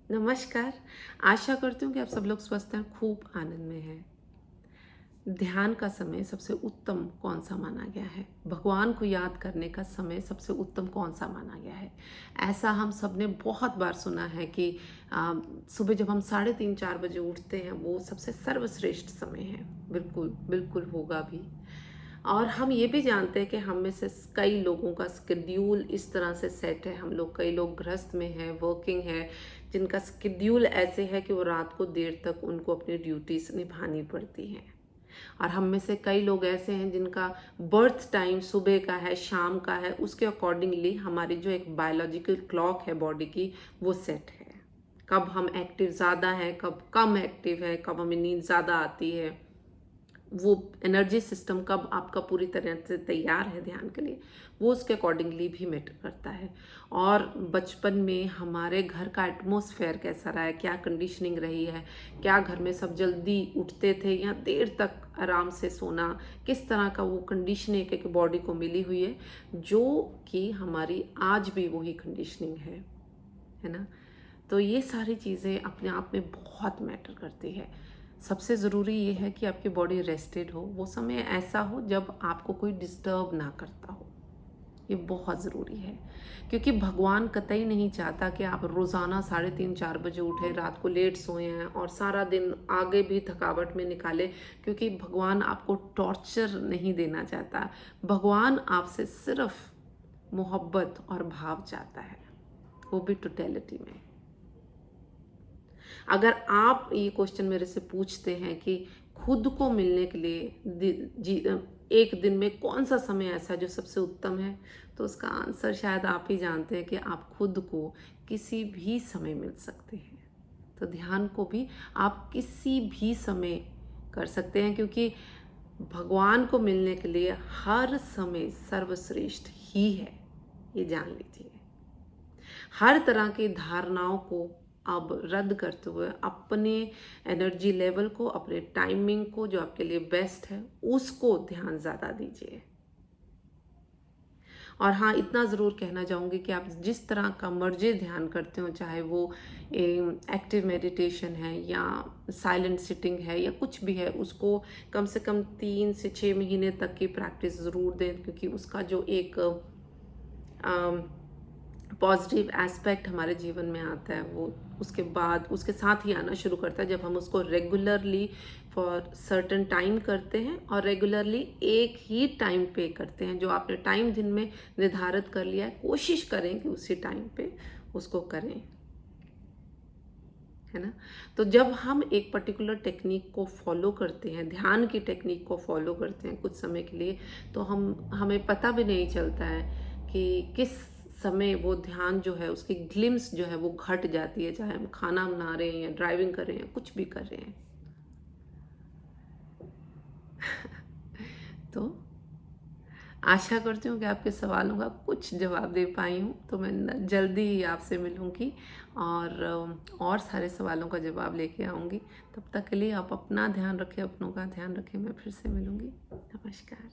नमस्कार। आशा करती हूँ कि आप सब लोग स्वस्थ हैं, खूब आनंद में हैं। ध्यान का समय सबसे उत्तम कौन-सा माना गया है? भगवान को याद करने का समय सबसे उत्तम कौन-सा माना गया है? ऐसा हम सबने बहुत बार सुना है कि सुबह जब हम साढ़े 3-4 बजे उठते हैं, वो सबसे सर्वश्रेष्ठ समय है। बिल्कुल, बिल्कुल होगा भी। और हम ये भी जानते हैं कि हम में से कई लोगों का शेड्यूल इस तरह से सेट है, हम लोग कई लोग गृहस्थ में हैं, वर्किंग है, जिनका शेड्यूल ऐसे है कि वो रात को देर तक उनको अपनी ड्यूटीज निभानी पड़ती हैं। और हम में से कई लोग ऐसे हैं जिनका बर्थ टाइम सुबह का है, शाम का है, उसके अकॉर्डिंगली हमारी जो एक बायोलॉजिकल क्लॉक है बॉडी की, वो सेट है। कब हम एक्टिव ज़्यादा हैं, कब कम एक्टिव है, कब हमें नींद ज़्यादा आती है, वो एनर्जी सिस्टम कब आपका पूरी तरह से तैयार है ध्यान के लिए, वो उसके अकॉर्डिंगली भी मैटर करता है। और बचपन में हमारे घर का एटमॉस्फेयर कैसा रहा है, क्या कंडीशनिंग रही है, क्या घर में सब जल्दी उठते थे या देर तक आराम से सोना, किस तरह का वो कंडीशनिंग एक बॉडी को मिली हुई है, जो कि हमारी आज भी वही कंडीशनिंग है ना। तो ये सारी चीज़ें अपने आप में बहुत मैटर करती है। सबसे ज़रूरी ये है कि आपकी बॉडी रेस्टेड हो, वो समय ऐसा हो जब आपको कोई डिस्टर्ब ना करता हो। ये बहुत ज़रूरी है, क्योंकि भगवान कतई नहीं चाहता कि आप रोज़ाना 3:30-4 बजे उठें, रात को लेट सोएं हैं और सारा दिन आगे भी थकावट में निकालें, क्योंकि भगवान आपको टॉर्चर नहीं देना चाहता। भगवान आपसे सिर्फ मोहब्बत और भाव चाहता है, वो भी टोटलिटी में। अगर आप ये क्वेश्चन मेरे से पूछते हैं कि खुद को मिलने के लिए एक दिन में कौन सा समय ऐसा है जो सबसे उत्तम है, तो उसका आंसर शायद आप ही जानते हैं कि आप खुद को किसी भी समय मिल सकते हैं। तो ध्यान को भी आप किसी भी समय कर सकते हैं, क्योंकि भगवान को मिलने के लिए हर समय सर्वश्रेष्ठ ही है, ये जान लीजिए। हर तरह की धारणाओं को अब रद्द करते हुए अपने एनर्जी लेवल को, अपने टाइमिंग को, जो आपके लिए बेस्ट है, उसको ध्यान ज़्यादा दीजिए। और हाँ, इतना ज़रूर कहना चाहूँगी कि आप जिस तरह का मर्जी ध्यान करते हो, चाहे वो एक्टिव मेडिटेशन है या साइलेंट सिटिंग है या कुछ भी है, उसको कम से कम 3 से 6 महीने तक की प्रैक्टिस ज़रूर दें, क्योंकि उसका जो एक पॉजिटिव एस्पेक्ट हमारे जीवन में आता है, वो उसके बाद उसके साथ ही आना शुरू करता है जब हम उसको रेगुलरली फॉर सर्टेन टाइम करते हैं, और रेगुलरली एक ही टाइम पे करते हैं। जो आपने टाइम दिन में निर्धारित कर लिया है, कोशिश करें कि उसी टाइम पे उसको करें, है ना। तो जब हम एक पर्टिकुलर टेक्निक को फॉलो करते हैं, ध्यान की टेक्निक को फॉलो करते हैं कुछ समय के लिए, तो हमें पता भी नहीं चलता है कि किस समय वो ध्यान जो है, उसकी ग्लिम्स जो है वो घट जाती है, चाहे हम खाना बना रहे हैं या ड्राइविंग कर रहे हैं, कुछ भी कर रहे हैं। तो आशा करती हूँ कि आपके सवालों का कुछ जवाब दे पाई हूँ। तो मैं जल्दी ही आपसे मिलूँगी और सारे सवालों का जवाब लेके आऊँगी। तब तक के लिए आप अपना ध्यान रखें, अपनों का ध्यान रखें। मैं फिर से मिलूँगी। नमस्कार।